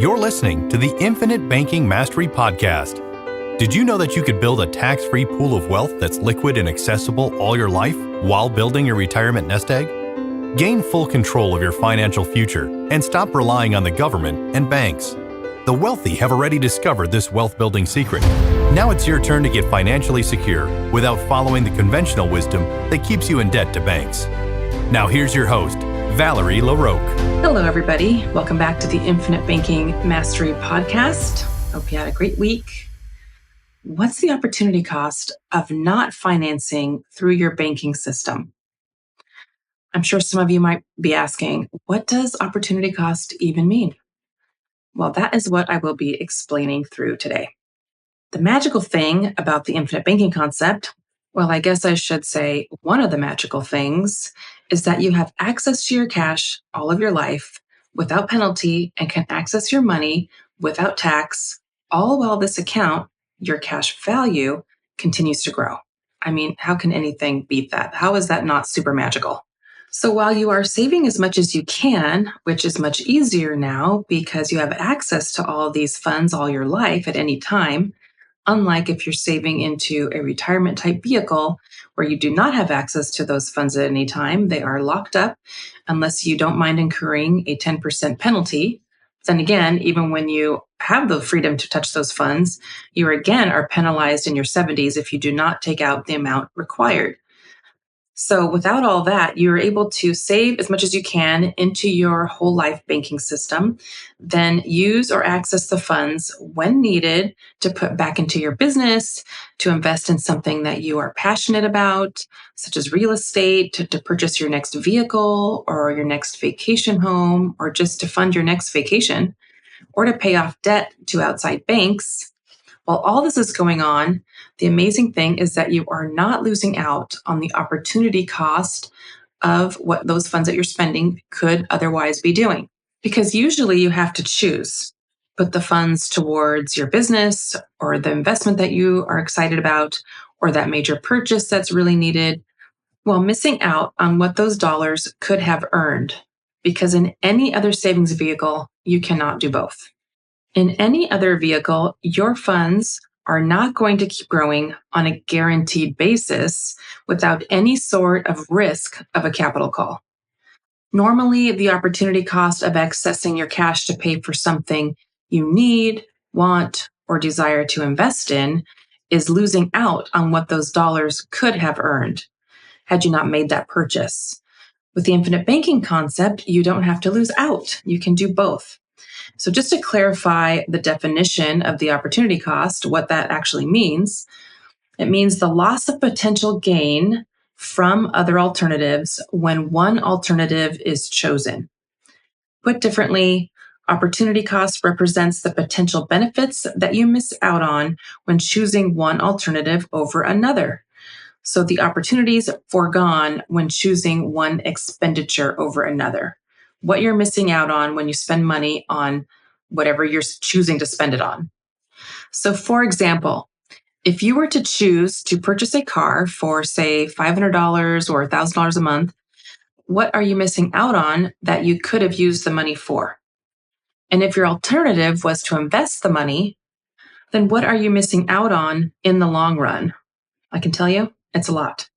You're listening to the Infinite Banking Mastery Podcast. Did you know that you could build a tax-free pool of wealth that's liquid and accessible all your life while building your retirement nest egg? Gain full control of your financial future and stop relying on the government and banks. The wealthy have already discovered this wealth-building secret. Now it's your turn to get financially secure without following the conventional wisdom that keeps you in debt to banks. Now here's your host, Valerie LaRocque. Hello, everybody. Welcome back to the Infinite Banking Mastery Podcast. Hope you had a great week. What's the opportunity cost of not financing through your banking system? I'm sure some of you might be asking, what does opportunity cost even mean? Well, that is what I will be explaining through today. The magical thing about the infinite banking concept, well, I guess I should say one of the magical things, is that you have access to your cash all of your life without penalty and can access your money without tax, all while this account, your cash value, continues to grow. I mean, how can anything beat that? How is that not super magical? So while you are saving as much as you can, which is much easier now because you have access to all of these funds all your life at any time, unlike if you're saving into a retirement type vehicle where you do not have access to those funds at any time, they are locked up unless you don't mind incurring a 10% penalty. Then again, even when you have the freedom to touch those funds, you again are penalized in your 70s if you do not take out the amount required. So without all that, you're able to save as much as you can into your whole life banking system, then use or access the funds when needed to put back into your business, to invest in something that you are passionate about, such as real estate, to purchase your next vehicle or your next vacation home, or just to fund your next vacation, or to pay off debt to outside banks. While all this is going on, the amazing thing is that you are not losing out on the opportunity cost of what those funds that you're spending could otherwise be doing. Because usually you have to choose, put the funds towards your business or the investment that you are excited about or that major purchase that's really needed, while missing out on what those dollars could have earned. Because in any other savings vehicle, you cannot do both. In any other vehicle, your funds are not going to keep growing on a guaranteed basis without any sort of risk of a capital call. Normally, the opportunity cost of accessing your cash to pay for something you need, want, or desire to invest in is losing out on what those dollars could have earned had you not made that purchase. With the infinite banking concept, you don't have to lose out. You can do both. So just to clarify the definition of the opportunity cost, what that actually means, it means the loss of potential gain from other alternatives when one alternative is chosen. Put differently, opportunity cost represents the potential benefits that you miss out on when choosing one alternative over another. So the opportunities foregone when choosing one expenditure over another. What you're missing out on when you spend money on whatever you're choosing to spend it on. So for example, if you were to choose to purchase a car for, say, $500 or $1,000 a month, what are you missing out on that you could have used the money for? And if your alternative was to invest the money, then what are you missing out on in the long run? I can tell you, it's a lot.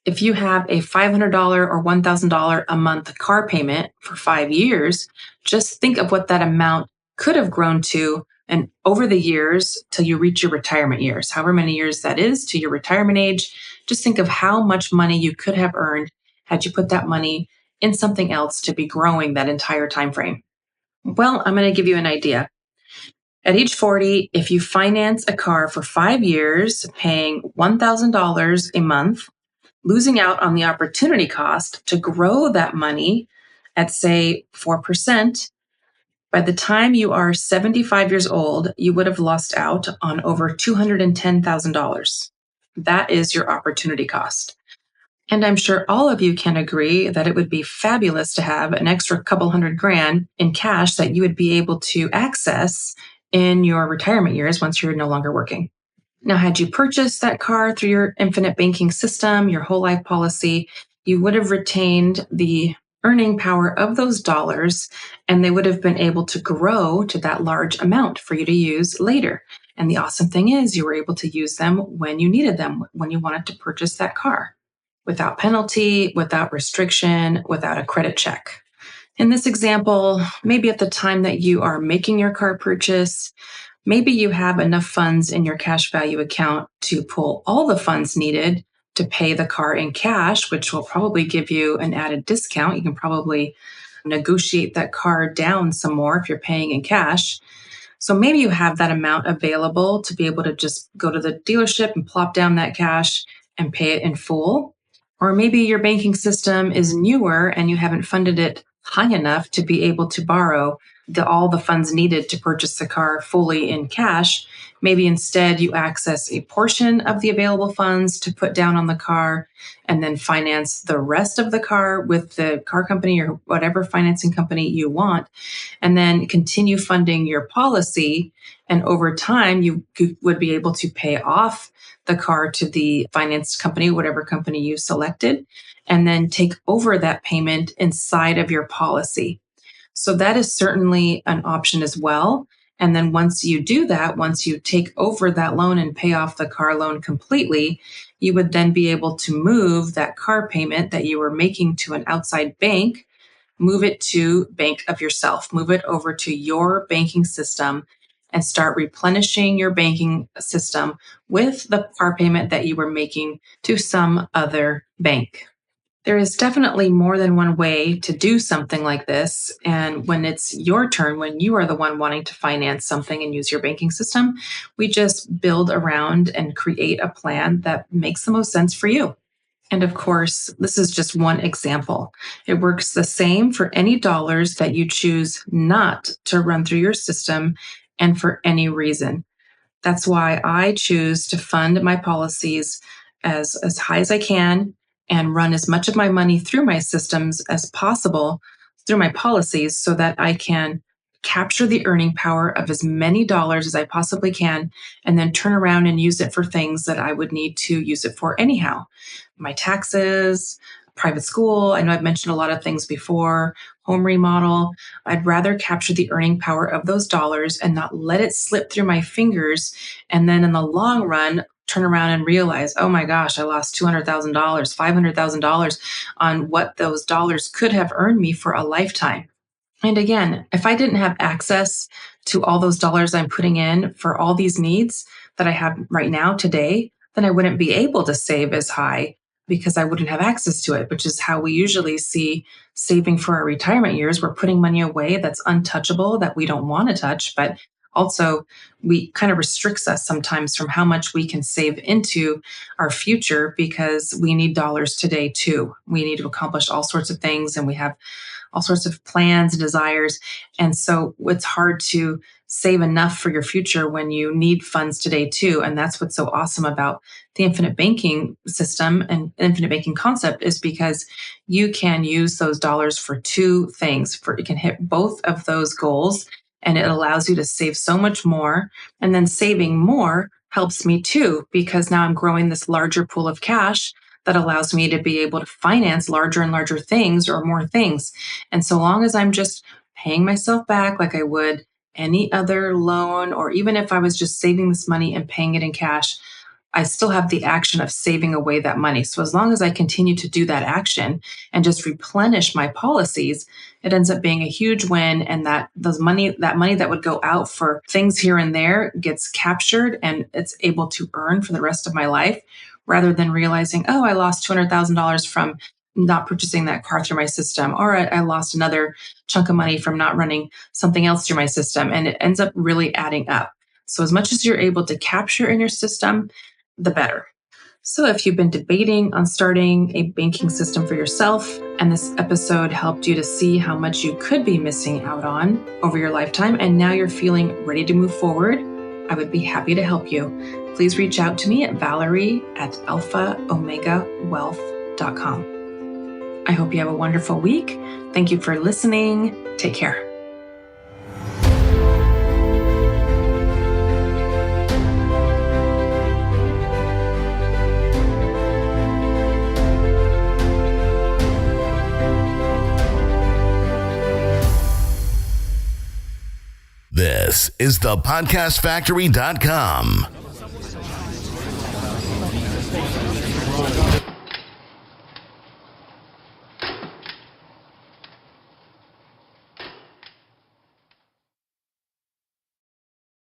If you have a $500 or $1,000 a month car payment for 5 years, just think of what that amount could have grown to and over the years till you reach your retirement years, however many years that is to your retirement age. Just think of how much money you could have earned had you put that money in something else to be growing that entire time frame. Well, I'm going to give you an idea. At age 40, if you finance a car for 5 years, paying $1,000 a month, losing out on the opportunity cost to grow that money at, say, 4%, by the time you are 75 years old, you would have lost out on over $210,000. That is your opportunity cost. And I'm sure all of you can agree that it would be fabulous to have an extra couple $100,000 in cash that you would be able to access in your retirement years once you're no longer working. Now, had you purchased that car through your infinite banking system, your whole life policy, you would have retained the earning power of those dollars, and they would have been able to grow to that large amount for you to use later. And the awesome thing is, you were able to use them when you needed them, when you wanted to purchase that car, without penalty, without restriction, without a credit check. In this example, maybe at the time that you are making your car purchase, maybe you have enough funds in your cash value account to pull all the funds needed to pay the car in cash, which will probably give you an added discount. You can probably negotiate that car down some more if you're paying in cash. So maybe you have that amount available to be able to just go to the dealership and plop down that cash and pay it in full. Or maybe your banking system is newer and you haven't funded it high enough to be able to borrow all the funds needed to purchase the car fully in cash. Maybe instead you access a portion of the available funds to put down on the car and then finance the rest of the car with the car company or whatever financing company you want, and then continue funding your policy. And over time, you would be able to pay off the car to the finance company, whatever company you selected, and then take over that payment inside of your policy. So that is certainly an option as well. And then once you do that, once you take over that loan and pay off the car loan completely, you would then be able to move that car payment that you were making to an outside bank, move it to bank of yourself, move it over to your banking system and start replenishing your banking system with the car payment that you were making to some other bank. There is definitely more than one way to do something like this. And when it's your turn, when you are the one wanting to finance something and use your banking system, we just build around and create a plan that makes the most sense for you. And of course, this is just one example. It works the same for any dollars that you choose not to run through your system and for any reason. That's why I choose to fund my policies as high as I can and run as much of my money through my systems as possible through my policies so that I can capture the earning power of as many dollars as I possibly can and then turn around and use it for things that I would need to use it for anyhow. My taxes, private school. I know I've mentioned a lot of things before, home remodel. I'd rather capture the earning power of those dollars and not let it slip through my fingers. And then in the long run, turn around and realize, oh my gosh, I lost $200,000, $500,000 on what those dollars could have earned me for a lifetime. And again, if I didn't have access to all those dollars I'm putting in for all these needs that I have right now today, then I wouldn't be able to save as high because I wouldn't have access to it, which is how we usually see saving for our retirement years. We're putting money away that's untouchable, that we don't want to touch, but also we kind of restricts us sometimes from how much we can save into our future because we need dollars today too. We need to accomplish all sorts of things and we have all sorts of plans and desires. And so it's hard to save enough for your future when you need funds today too. And that's what's so awesome about the infinite banking system and infinite banking concept is because you can use those dollars for two things. You can hit both of those goals and it allows you to save so much more. And then saving more helps me too, because now I'm growing this larger pool of cash that allows me to be able to finance larger and larger things or more things. And so long as I'm just paying myself back like I would any other loan, or even if I was just saving this money and paying it in cash, I still have the action of saving away that money. So as long as I continue to do that action and just replenish my policies, it ends up being a huge win. And that money that would go out for things here and there gets captured and it's able to earn for the rest of my life, rather than realizing, oh, I lost $200,000 from not purchasing that car through my system, or I lost another chunk of money from not running something else through my system. And it ends up really adding up. So as much as you're able to capture in your system, the better. So if you've been debating on starting a banking system for yourself, and this episode helped you to see how much you could be missing out on over your lifetime, and now you're feeling ready to move forward, I would be happy to help you. Please reach out to me at Valerie@alphaomegawealth.com. I hope you have a wonderful week. Thank you for listening. Take care. This is thepodcastfactory.com.